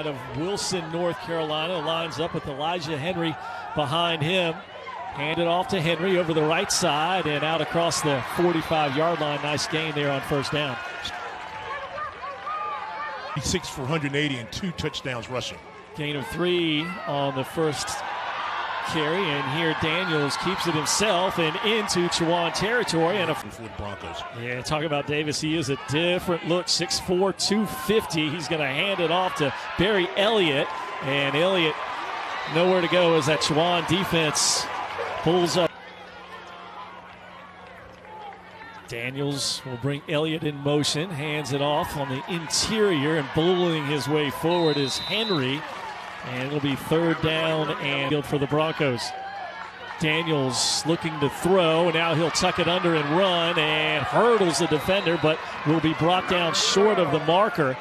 of Wilson, North Carolina, lines up with Elijah Henry behind him. Handed off to Henry over the right side and out across the 45-yard line. Nice gain there on first down. He's 6 for 180 and 2 touchdowns rushing. Gain of 3 on the first carry, and here Daniels keeps it himself and into Chowan territory. And for the Broncos. Yeah, talk about Davis. He is a different look. 6'4", 250. He's going to hand it off to Barry Elliott, and Elliott nowhere to go as that Chowan defense pulls up. Daniels will bring Elliott in motion, hands it off on the interior, and bullying his way forward is Henry. And it'll be third down and field for the Broncos. Daniels looking to throw. Now he'll tuck it under and run and hurdles the defender, but will be brought down short of the marker.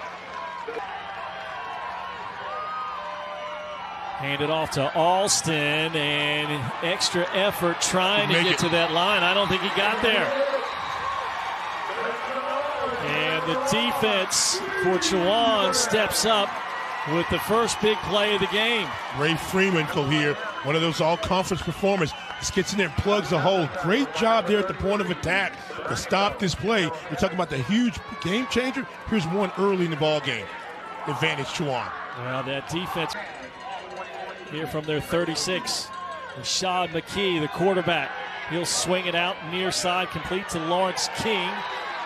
Handed off to Alston, and extra effort trying to get to that line. I don't think he got there. And the defense for Chowan steps up with the first big play of the game. Ray Freeman here, one of those all-conference performers. Just gets in there and plugs the hole. Great job there at the point of attack to stop this play. You're talking about the huge game changer. Here's one early in the ball game. Advantage Chowan. Well, that defense here from their 36. Rashad McKee, the quarterback. He'll swing it out near side, complete to Lawrence King.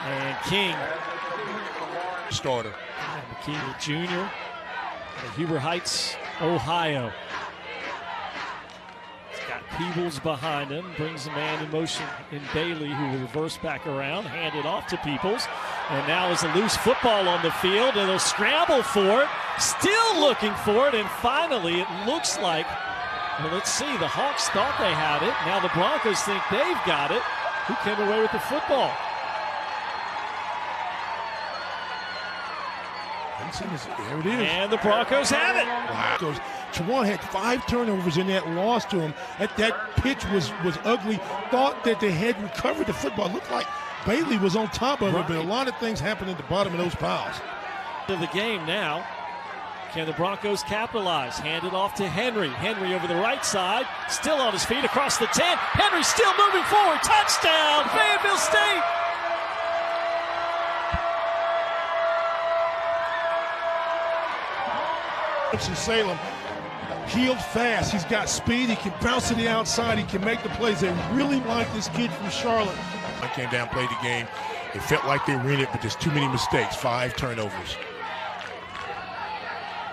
And King, starter. McKee, the junior. Huber Heights, Ohio. He's got Peebles behind him, brings a man in motion in Bailey, who will reverse back around, hand it off to Peebles. And now is a loose football on the field, and they'll scramble for it, still looking for it, and finally it looks like, well, let's see, the Hawks thought they had it. Now the Broncos think they've got it. Who came away with the football? There it is. And the Broncos have it. Wow. Chowan had 5 turnovers in that loss to him. That pitch was ugly. Thought that they had recovered the football. Looked like Bailey was on top of it, but a lot of things happened at the bottom of those piles. To the game now. Can the Broncos capitalize? Hand it off to Henry. Henry over the right side. Still on his feet across the 10. Henry still moving forward. Touchdown, Fayetteville State. Salem healed fast. He's got speed. He can bounce to the outside. He can make the plays. They really like this kid from Charlotte. I came down, played the game. It felt like they were in it, but there's too many mistakes. 5 turnovers.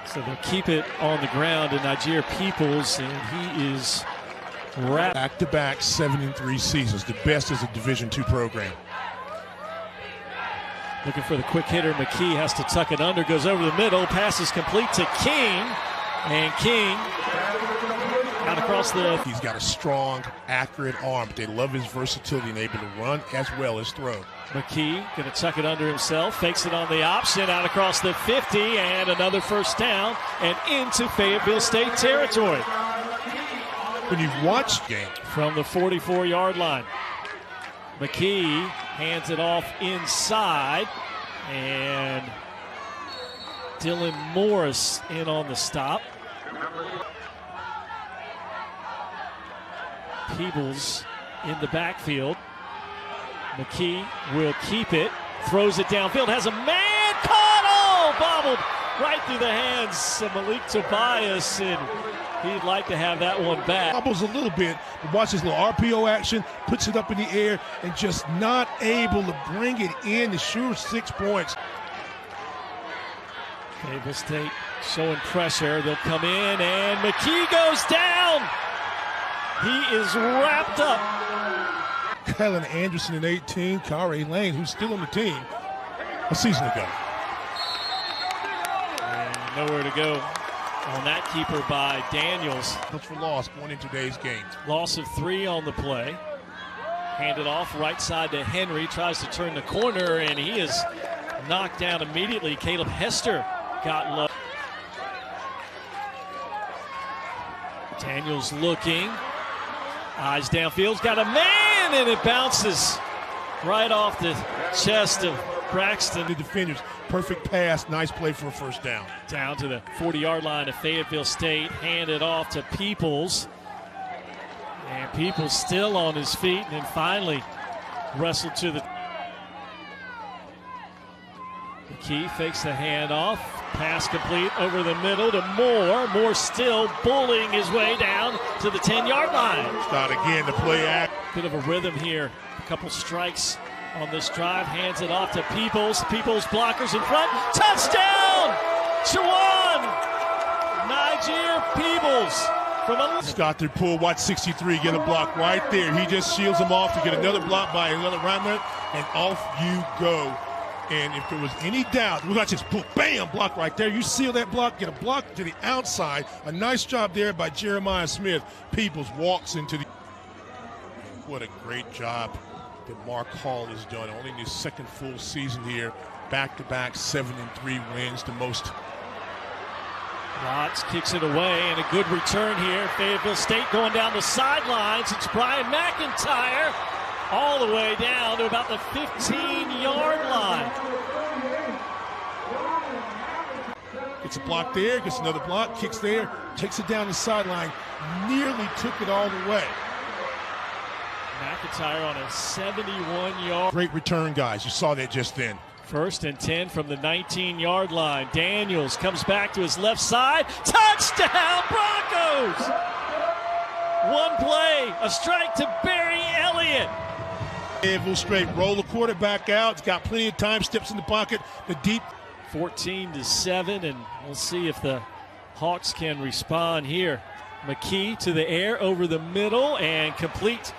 So they'll keep it on the ground in Nigeria Peoples, and he is wrapped. Back-to-back 7-3 seasons, the best as a Division II program. Looking for the quick hitter. McKee has to tuck it under, goes over the middle, passes complete to King, and King out across the... He's got a strong, accurate arm, but they love his versatility and able to run as well as throw. McKee going to tuck it under himself, fakes it on the option, out across the 50, and another first down, and into Fayetteville State territory. When you've watched the game. From the 44-yard line. McKee hands it off inside, and Dylan Morris in on the stop. Peebles in the backfield. McKee will keep it, throws it downfield, has a man caught, bobbled right through the hands of Malik Tobias, and he'd like to have that one back. Bobbles a little bit, but watch his little RPO action, puts it up in the air, and just not able to bring it in to sure 6 points. Fayetteville State showing pressure. They'll come in, and McKee goes down. He is wrapped up. Kylan Anderson in 18, Kari Lane, who's still on the team a season ago. And nowhere to go on that keeper by Daniels. Looks for loss going into today's game. Loss of 3 on the play. Handed off right side to Henry. Tries to turn the corner, and he is knocked down immediately. Caleb Hester got low. Daniels looking. Eyes downfield. Got a man, and it bounces right off the chest of Braxton. The defenders, perfect pass, nice play for a first down. Down to the 40-yard line of Fayetteville State, handed off to Peoples. And Peoples still on his feet, and then finally wrestled to the... McKee fakes the handoff. Pass complete over the middle to Moore. Moore still bullying his way down to the 10-yard line. Start again, the play act. Bit of a rhythm here. A couple strikes on this drive. Hands it off to Peoples. Peoples blockers in front. Touchdown! Chowan! Niger Peoples. Scott through pull, watch 63, get a block right there. He just shields him off to get another block by another runner, and off you go. And if there was any doubt, we got just boom, bam, block right there. You seal that block, get a block to the outside. A nice job there by Jeremiah Smith. Peoples walks into the... What a great job that Mark Hall has done. Only in his second full season here. Back-to-back 7-3 wins, the most. Watts kicks it away, and a good return here. Fayetteville State going down the sidelines. It's Brian McIntyre all the way down to about the 15-yard line. Gets a block there, gets another block, kicks there, takes it down the sideline, nearly took it all the way. McIntyre on a 71-yard. Great return, guys. You saw that just then. 1st and 10 from the 19-yard line. Daniels comes back to his left side. Touchdown, Broncos! One play, a strike to Barry Elliott. Fayetteville Straight roll the quarterback out. It's got plenty of time, steps in the pocket. The deep. 14-7, and we'll see if the Hawks can respond here. McKee to the air over the middle and complete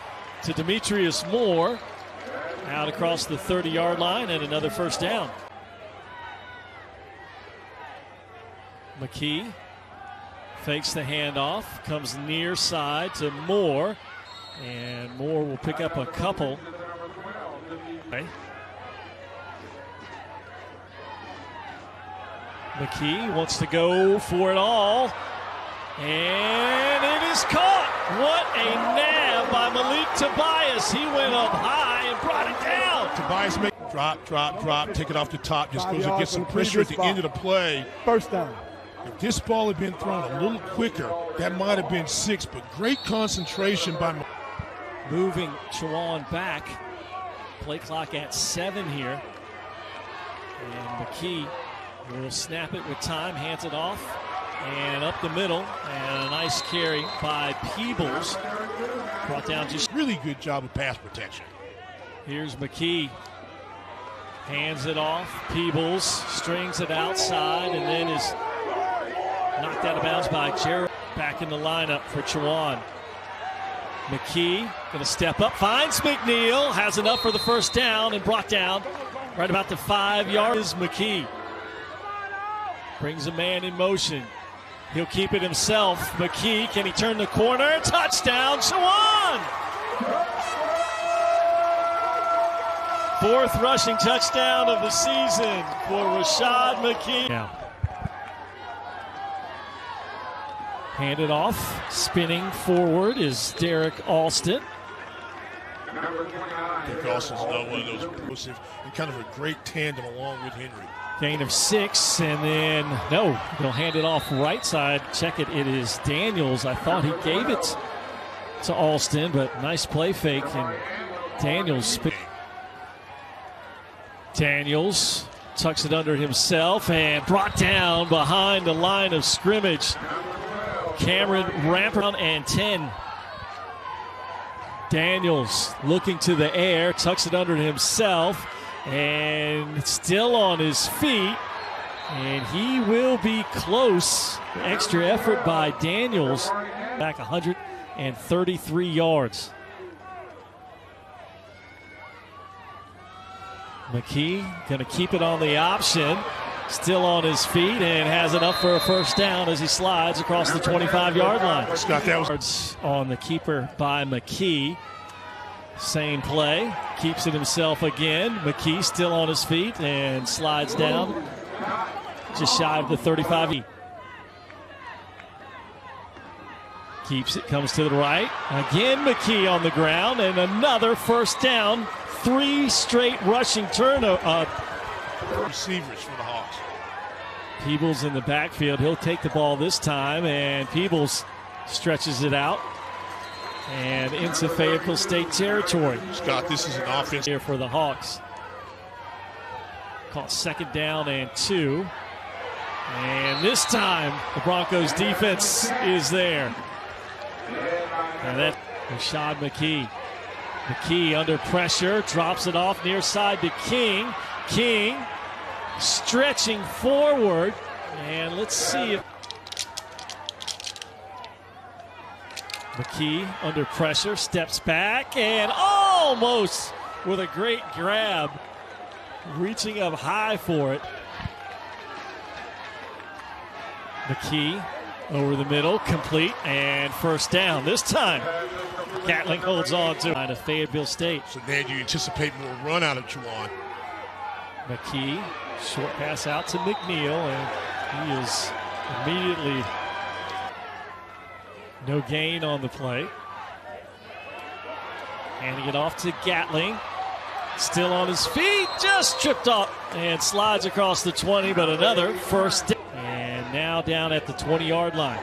to Demetrius Moore. Out across the 30-yard line and another first down. McKee fakes the handoff, comes near side to Moore, and Moore will pick up a couple. Okay. McKee wants to go for it all, and it is caught. What a nab by Malik Tobias. He went up high and brought it down. Tobias make drop, take it off the top, just goes and gets some pressure at the end of the play. First down. If this ball had been thrown a little quicker, that might have been 6, but great concentration by moving Chowan back. Play clock at 7 here. And McKee will snap it with time, hands it off, and up the middle, and a nice carry by Peebles. Brought down just... Really good job of pass protection. Here's McKee. Hands it off. Peebles strings it outside, and then is knocked out of bounds by Jared. Back in the lineup for Chowan. McKee going to step up, finds McNeil, has enough for the first down, and brought down right about the 5-yard. Is McKee. Brings a man in motion. He'll keep it himself. McKee, can he turn the corner? Touchdown, Chowan! 4th rushing touchdown of the season for Rashad McKee. Now, handed off, spinning forward is Derek Alston. Derek Alston's another one of those explosive and kind of a great tandem along with Henry. Gain of 6, and then, no, he'll hand it off right side. Check it, it is Daniels. I thought he gave it to Alston, but nice play fake, and Daniels tucks it under himself and brought down behind the line of scrimmage. Cameron Rampart and 10. Daniels looking to the air, tucks it under himself, and still on his feet, and he will be close. Extra effort by Daniels, back 133 yards. McKee going to keep it on the option, still on his feet, and has enough for a first down as he slides across the 25-yard line. Scott, that was on the keeper by McKee. Same play, keeps it himself again. McKee still on his feet and slides down just shy of the 35. Keeps it, comes to the right. Again, McKee on the ground, and another first down. 3 straight rushing receivers for the Hawks. Peebles in the backfield. He'll take the ball this time, and Peebles stretches it out and into Fayetteville State territory. Scott, this is an offense Here for the Hawks. Call second down and 2. And this time, the Broncos defense is there. And that Rashad McKee. McKee under pressure, drops it off near side to King. King stretching forward. And let's see if McKee under pressure, steps back and almost with a great grab, reaching up high for it. McKee over the middle, complete, and first down. This time, Gatling holds on to Fayetteville State. So then you anticipate more run out of Juwan. McKee, short pass out to McNeil, and he is immediately no gain on the play. Handing it off to Gatling. Still on his feet, just tripped up and slides across the 20, but another first down. And now down at the 20-yard line.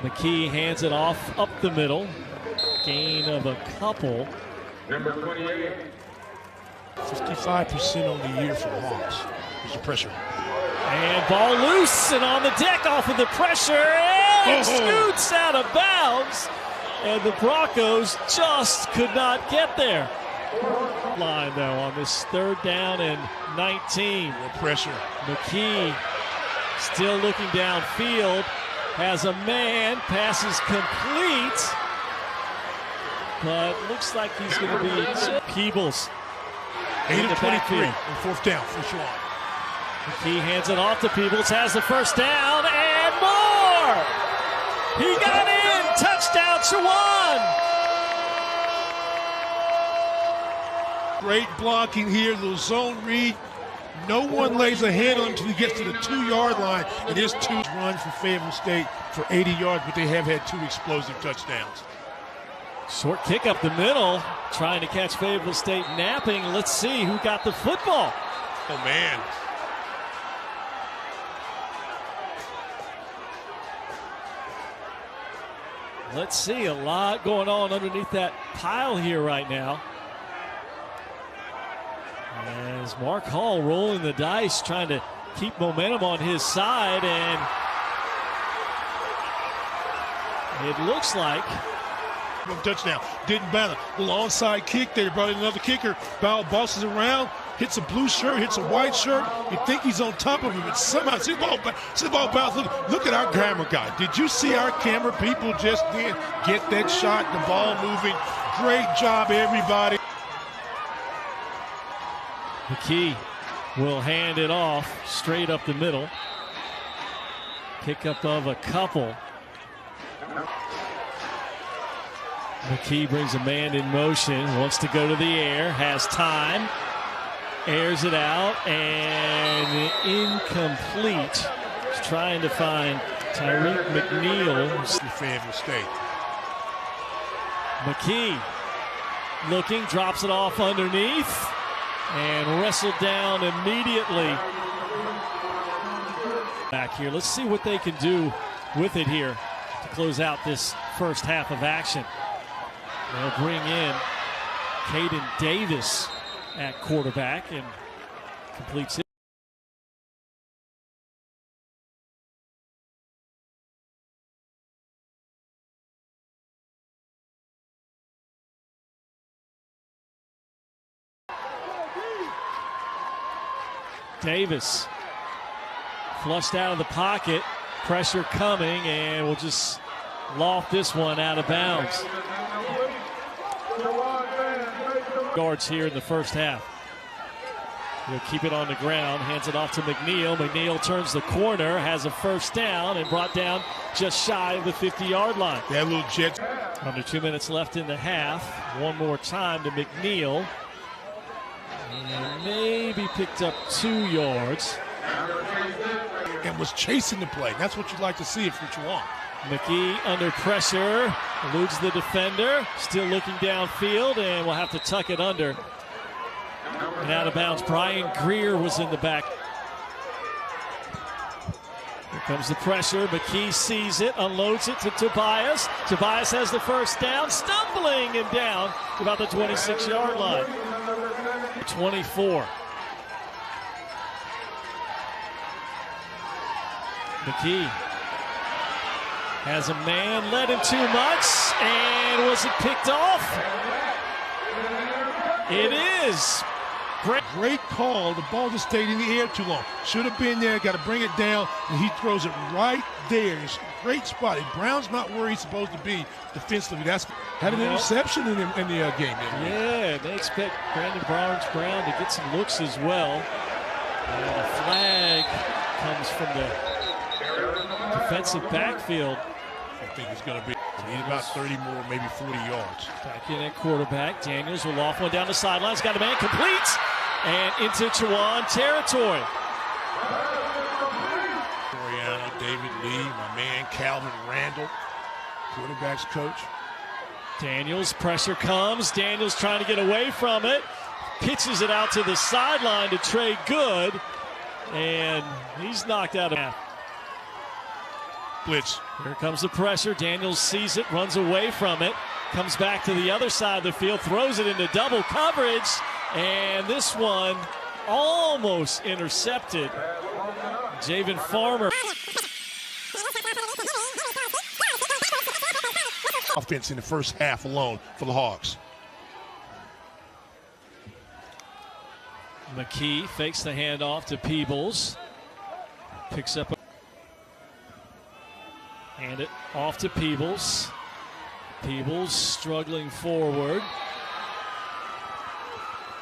McKee hands it off up the middle. Gain of a couple. Number 28. 55% on the year for the Hawks. There's the pressure. And ball loose and on the deck off of the pressure. And scoots out of bounds. And the Broncos just could not get there. Line though on this third down and 19. More pressure. McKee still looking downfield. Has a man. Pass is complete. But looks like he's going to be Peebles. 8 of 23 on fourth down for Juwan. McKee hands it off to Peebles. Has the first down and more. He got in. Touchdown, Juwan. Great blocking here, little zone read. No one lays a hand on him until he gets to the 2-yard line. And his 2 run for Fayetteville State for 80 yards, but they have had 2 explosive touchdowns. Short kick up the middle, trying to catch Fayetteville State napping. Let's see who got the football. Oh, man. Let's see, a lot going on underneath that pile here right now. As Mark Hall rolling the dice, trying to keep momentum on his side, and it looks like touchdown. Didn't matter. Little onside kick there. Brought in another kicker. Ball bosses around, hits a blue shirt, hits a white shirt. You think he's on top of him, but somehow see the ball bounce. Look at our camera guy. Did you see our camera people just did get that shot? The ball moving. Great job, everybody. McKee will hand it off straight up the middle. Pickup of a couple. McKee brings a man in motion, wants to go to the air, has time, airs it out, and incomplete. He's trying to find Tyreek McNeil. Fayetteville State. McKee looking, drops it off underneath, and wrestled down immediately. Back here, let's see what they can do with it here to close out this first half of action. They'll bring in Caden Davis at quarterback and completes it. Davis flushed out of the pocket, pressure coming, and we'll just loft this one out of bounds. Yards here in the first half. He'll keep it on the ground, hands it off to McNeil. McNeil turns the corner, has a first down, and brought down just shy of the 50-yard line. That little jet. Under 2 minutes left in the half. One more time to McNeil. And maybe picked up 2 yards. And was chasing the play. That's what you'd like to see if you want. McKee under pressure, eludes the defender, still looking downfield, and will have to tuck it under. And out of bounds. Brian Greer was in the back. Here comes the pressure. McKee sees it, unloads it to Tobias. Tobias has the first down, stumbling and down to about the 26-yard line. 24. McKee has a man, led him too much, and was it picked off? It is. Great call. The ball just stayed in the air too long. Should have been there. Got to bring it down, and he throws it right there. It's a great spot. And Brown's not where he's supposed to be defensively. That's had an interception in the game. Yeah, they expect Brandon Barnes-Brown to get some looks as well. And a flag comes from the defensive backfield. I think it's going to be about 30 more, maybe 40 yards. Back in at quarterback. Daniels will loft one down the sidelines. Got a man complete and into Chowan territory. Toriano, David Lee, my man Calvin Randall, quarterback's coach. Daniels, pressure comes. Daniels trying to get away from it. Pitches it out to the sideline to Trey Good. And he's knocked out of half. Blitz. Here comes the pressure. Daniels sees it, runs away from it, comes back to the other side of the field, throws it into double coverage, and this one almost intercepted. Javen Farmer. Offense in the first half alone for the Hawks. McKee fakes the handoff to Peebles. Picks up. Hand it off to Peebles. Peebles struggling forward.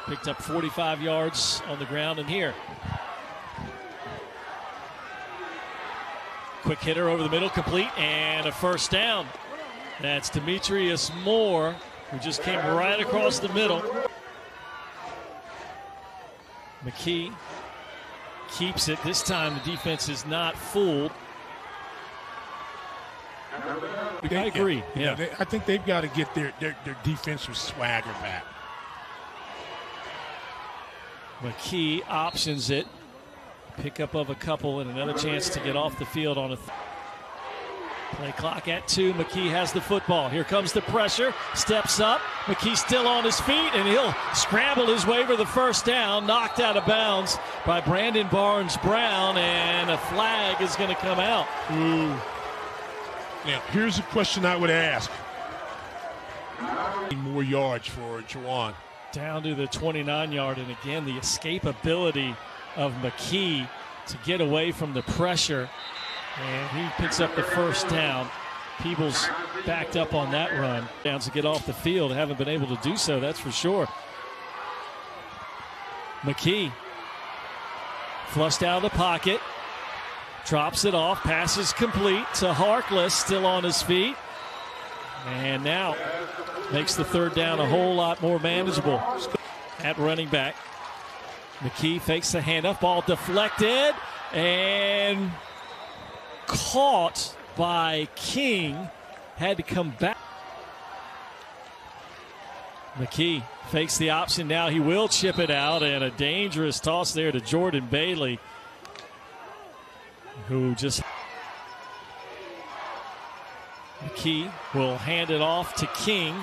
Picked up 45 yards on the ground and here. Quick hitter over the middle, complete, and a first down. That's Demetrius Moore, who just came right across the middle. McKee keeps it. This time the defense is not fooled. I agree. Yeah. I think they've got to get their defensive swagger back. McKee options it. Pickup of a couple and another chance to get off the field on a play clock at 2. McKee has the football. Here comes the pressure. Steps up. McKee still on his feet, and he'll scramble his way for the first down. Knocked out of bounds by Brandon Barnes-Brown, and a flag is going to come out. Ooh. Now, here's a question I would ask. More yards for Chowan. Down to the 29-yard, and again, the escapability of McKee to get away from the pressure. And he picks up the first down. Peebles backed up on that run. Downs to get off the field. Haven't been able to do so, that's for sure. McKee flushed out of the pocket. Drops it off, passes complete to Harkless, still on his feet. And now makes the third down a whole lot more manageable at running back. McKee fakes the handoff, ball deflected and caught by King. Had to come back. McKee fakes the option, now he will chip it out, and a dangerous toss there to Jordan Bailey, who just... McKee will hand it off to King.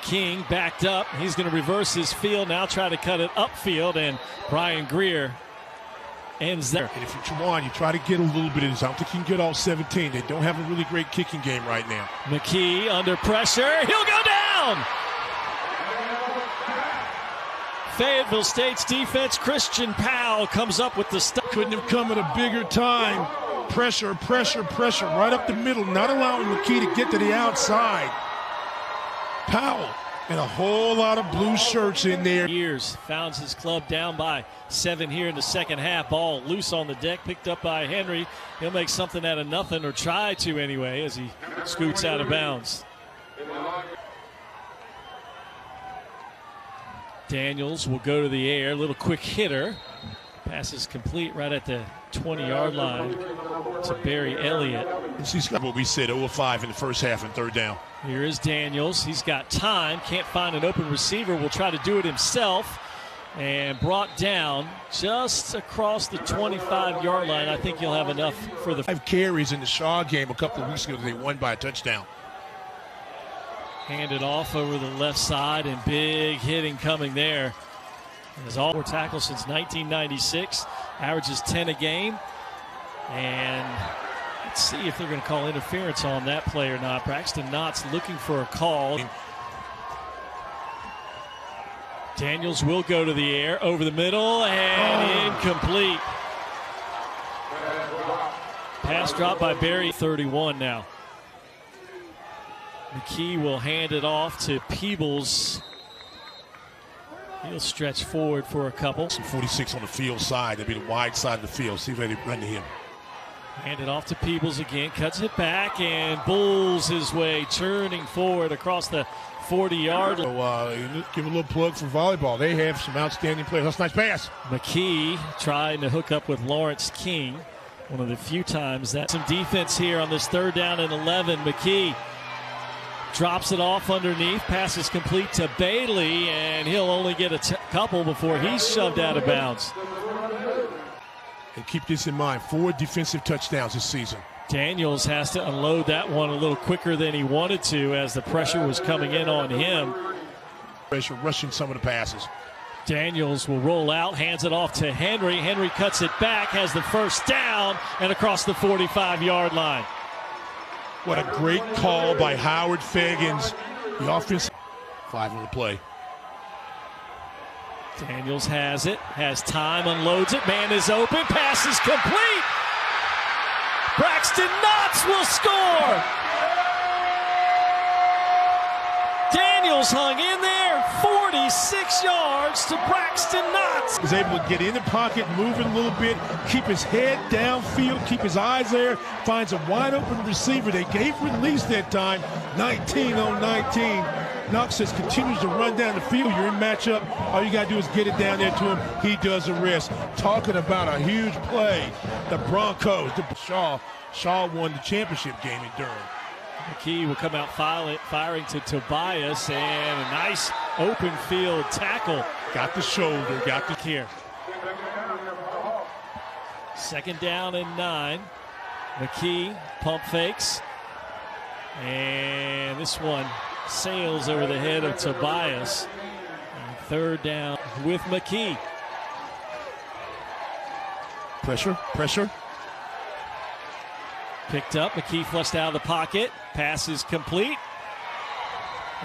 King backed up. He's going to reverse his field now, try to cut it upfield, and Brian Greer ends there. And if you're Chowan, you try to get a little bit of this. I don't think you can get all 17. They don't have a really great kicking game right now. McKee under pressure. He'll go down! Fayetteville State's defense, Christian Powell comes up with the stop. Couldn't have come at a bigger time. Pressure, pressure, pressure, right up the middle, not allowing McKee to get to the outside. Powell and a whole lot of blue shirts in there. Years founds his club down by 7 here in the second half. Ball loose on the deck, picked up by Henry. He'll make something out of nothing, or try to anyway, as he scoots out of bounds. Daniels will go to the air, little quick hitter. Pass is complete right at the 20-yard line to Barry Elliott. He's got what we said, 0 of 5 in the first half and third down. Here is Daniels. He's got time. Can't find an open receiver. Will try to do it himself. and brought down just across the 25-yard line. I think you'll have enough for the 5 carries in the Shaw game a couple of weeks ago. They won by a touchdown. Handed off over the left side, and big hitting coming there. Has all 4 tackles since 1996, averages 10 a game. And let's see if they're going to call interference on that play or not. Braxton Knott's looking for a call. Daniels will go to the air, over the middle, and incomplete. Pass dropped by Barry, 31 now. McKee will hand it off to Peebles. He'll stretch forward for a couple. 46 on the field side. That'd be the wide side of the field. See if they run to him. Hand it off to Peebles again, cuts it back, and bulls his way, turning forward across the 40-yard line. So, give a little plug for volleyball. They have some outstanding players. That's a nice pass. McKee trying to hook up with Lawrence King. One of the few times that some defense here on this 3rd down and 11. McKee drops it off underneath, passes complete to Bailey, and he'll only get a couple before he's shoved out of bounds. And keep this in mind, 4 defensive touchdowns this season. Daniels has to unload that one a little quicker than he wanted to as the pressure was coming in on him. Pressure rushing some of the passes. Daniels will roll out, hands it off to Henry. Henry cuts it back, has the 1st down, and across the 45-yard line. What a great call by Howard Fagans. The offense, 5 on the play. Daniels has it, has time, unloads it, man is open, pass is complete. Braxton Knotts will score. Daniels hung in there, 46 yards to Braxton Knotts. Was able to get in the pocket, move it a little bit, keep his head downfield, keep his eyes there, finds a wide open receiver. They gave release that time, 19 on 19. Knox just continues to run down the field. You're in matchup. All you got to do is get it down there to him. He does the rest. Talking about a huge play. The Broncos, Shaw won the championship game in Durham. McKee will come out firing to Tobias, and a nice open field tackle. Got the shoulder, got the here. 2nd down and 9. McKee pump fakes. And this one sails over the head of Tobias. And 3rd down with McKee. Pressure. Picked up, McKee flushed out of the pocket. Pass is complete.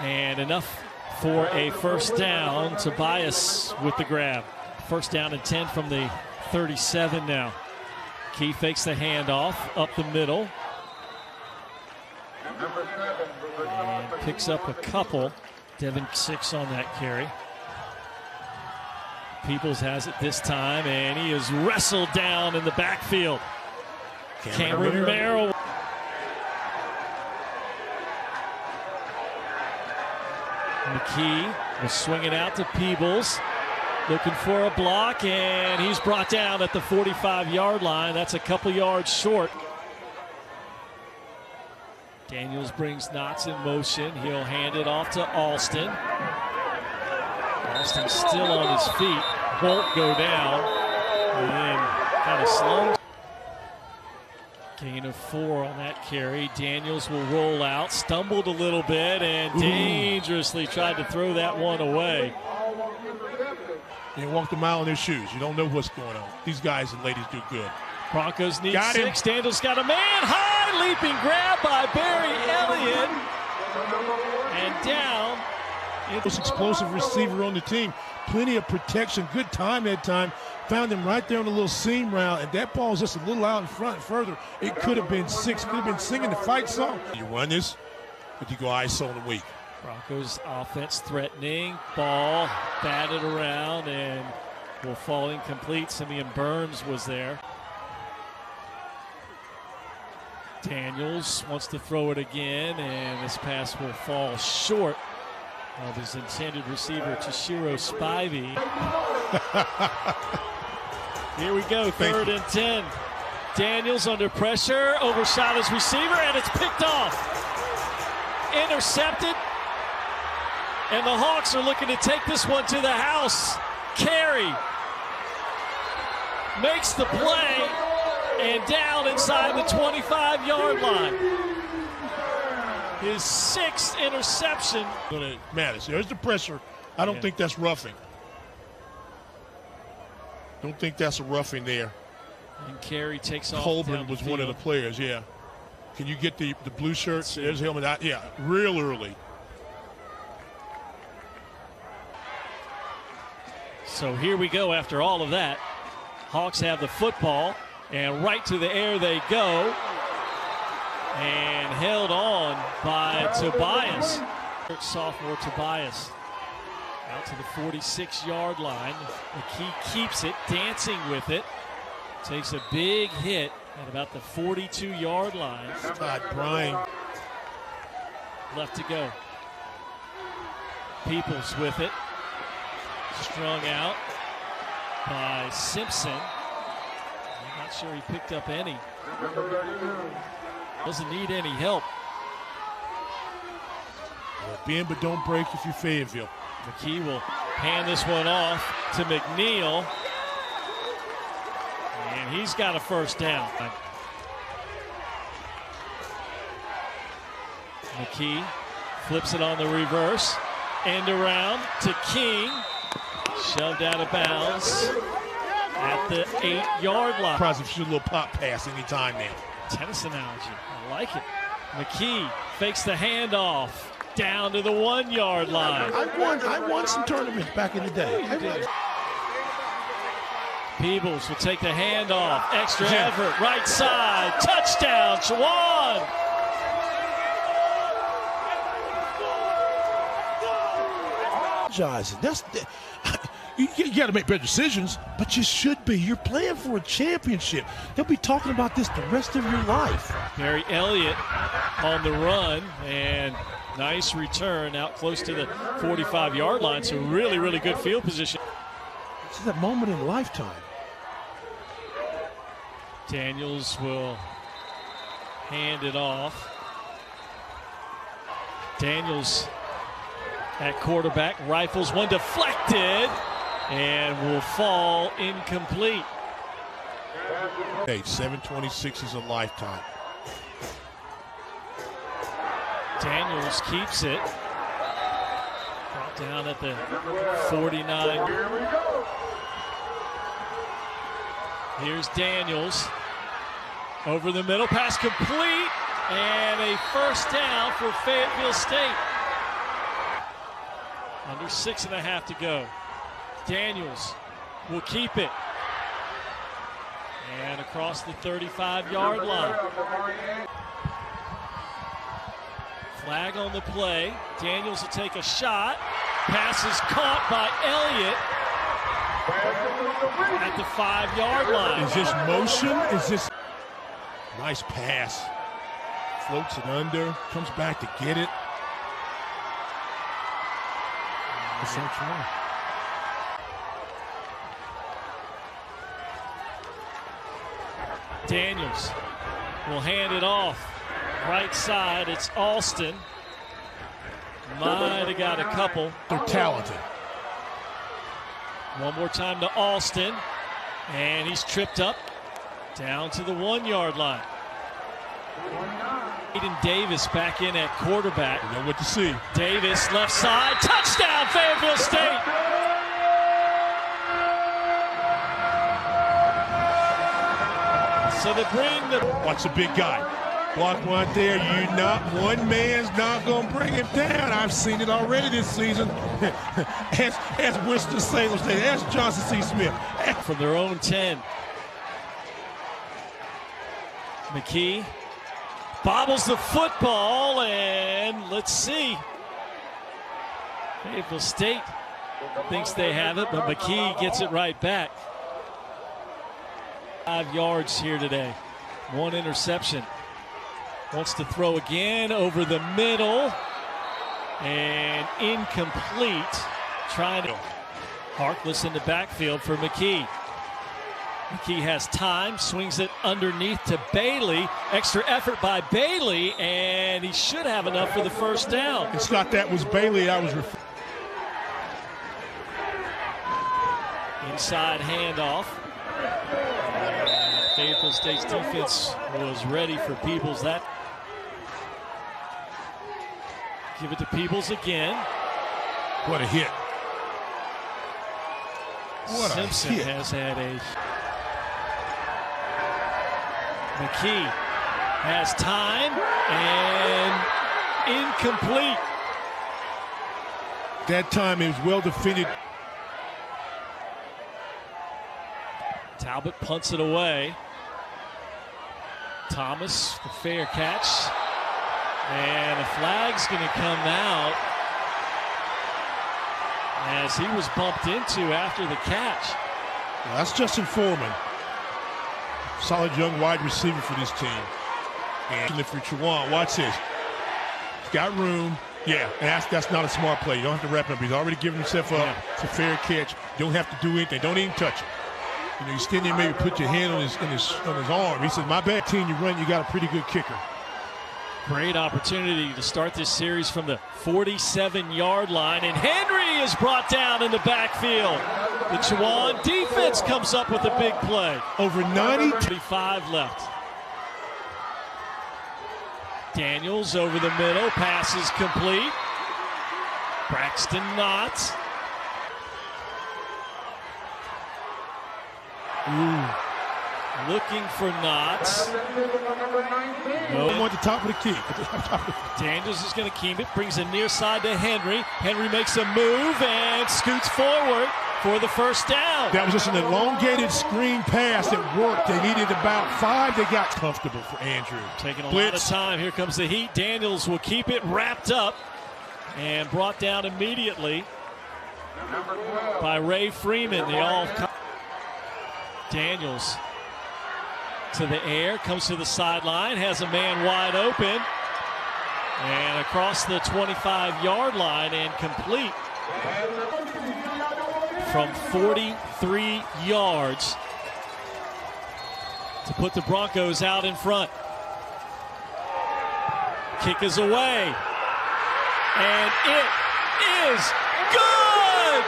And enough for a 1st down. Tobias with the grab. 1st down and 10 from the 37 now. McKee fakes the handoff up the middle. And picks up a couple. Devin 6 on that carry. Peebles has it this time, and he is wrestled down in the backfield. Cameron Merrill. McKee will swing it out to Peebles. Looking for a block, and he's brought down at the 45-yard line. That's a couple yards short. Daniels brings Knotts in motion. He'll hand it off to Alston. Alston still on his feet. Won't go down. And then kind of slow. Gain of 4 on that carry. Daniels will roll out. Stumbled a little bit and dangerously tried to throw that one away. They walked a mile in their shoes. You don't know what's going on. These guys and ladies do good. Broncos need 6. Daniels got a man high, leaping grab by Barry Elliott. And down. Most explosive receiver on the team. Plenty of protection. Good time that time. Found him right there on the little seam route. And that ball is just a little out in front and further. It could have been 6. Could have been singing the fight song. You run this, but you go ISO on the weak. Broncos offense threatening. Ball batted around and will fall incomplete. Simeon Burns was there. Daniels wants to throw it again, and this pass will fall short of his intended receiver, Toshiro Spivey. Here we go, 3rd and 10. Daniels under pressure, overshot his receiver, and it's picked off. Intercepted, and the Hawks are looking to take this one to the house. Carey makes the play and down inside the 25-yard line. His 6th interception. It matters. There's the pressure. I don't think that's roughing. Don't think that's a roughing there. And Carey takes off. Colburn was one of the players, yeah. Can you get the blue shirts? There's the helmet out. Yeah, real early. So here we go after all of that. Hawks have the football, and right to the air they go. And held on by Tobias. Sophomore Tobias out to the 46-yard line. McKee keeps it, dancing with it. Takes a big hit at about the 42-yard line. Todd Bryan. Left to go. Peoples with it. Strung out by Simpson. I'm not sure he picked up any. Doesn't need any help. Bend but don't break if you're Fayetteville. McKee will hand this one off to McNeil. And he's got a first down. McKee flips it on the reverse. End around to King. Shoved out of bounds at the 8-yard line. Surprised if she's a little pop pass anytime now. Tennis analogy. I like it. McKee fakes the handoff down to the 1-yard line. I won some tournaments back in the day. Peebles will take the handoff. Extra effort. Right side. Touchdown, Chawan. You got to make better decisions, but you should be. You're playing for a championship. They'll be talking about this the rest of your life. Barry Elliott on the run, and nice return out close to the 45-yard line. So really, really good field position. It's that moment in a lifetime. Daniels will hand it off. Daniels at quarterback, rifles one deflected and will fall incomplete. Hey, 726 is a lifetime. Daniels keeps it. Brought down at the 49. Here's Daniels. Over the middle, pass complete, and a first down for Fayetteville State. Under 6.5 to go. Daniels will keep it. And across the 35-yard line. Flag on the play. Daniels will take a shot. Pass is caught by Elliott at the 5-yard line. Is this motion? Is this nice pass? Floats it under, comes back to get it. Daniels will hand it off. Right side, it's Alston. Might have got a couple. They're talented. One more time to Alston. And he's tripped up down to the 1-yard line. Aiden Davis back in at quarterback. You know what to see. Davis left side. Touchdown, Fayetteville State. So they bring the... Watch the big guy. Block one there. One man's not going to bring him down. I've seen it already this season. Ask Winston-Salem State. Ask Johnson C. Smith. From their own 10. McKee bobbles the football, and let's see. Fayetteville State thinks they have it, but McKee gets it right back. 5 yards here today. 1 interception. Wants to throw again over the middle. And incomplete. Trying to. Harkless in the backfield for McKee. McKee has time, swings it underneath to Bailey. Extra effort by Bailey, and he should have enough for the first down. It's not that was Bailey I was referring. side handoff. Fayetteville State's defense was ready for Peebles. That give it to Peebles again. What a hit. What Simpson a hit. has had a. McKee has time and incomplete. That time it was well defended. Talbot punts it away. Thomas, the fair catch. And a flag's going to come out as he was bumped into after the catch. Well, that's Justin Foreman. Solid young wide receiver for this team. And for Chawan, watch this. He's got room. Yeah, and that's not a smart play. You don't have to wrap him up. He's already given himself up. Yeah. It's a fair catch. You don't have to do anything. Don't even touch it. You know, you stand there, maybe put your hand on his arm. He says, "My bad, team. You run. You got a pretty good kicker." Great opportunity to start this series from the 47-yard line, and Henry is brought down in the backfield. The Chawan defense comes up with a big play. Over 90. 35 left. Daniels over the middle, pass is complete. Braxton Knott. Looking for Knott. No. At the top of the key. Daniels is going to keep it, brings it near side to Henry. Henry makes a move and scoots forward for the first down. That was just an elongated screen pass that worked. They needed about 5. They got comfortable for Andrew. Taking a Blitz. lot of time. Here comes the heat. Daniels will keep it wrapped up and brought down immediately by Ray Freeman. Daniels to the air, comes to the sideline, has a man wide open, and across the 25-yard line and complete from 43 yards to put the Broncos out in front. Kick is away, and it is good!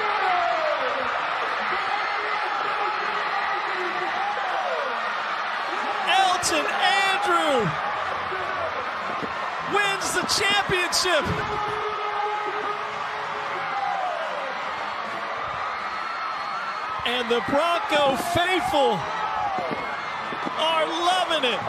Elton Andrew wins the championship. And the Bronco faithful are loving it.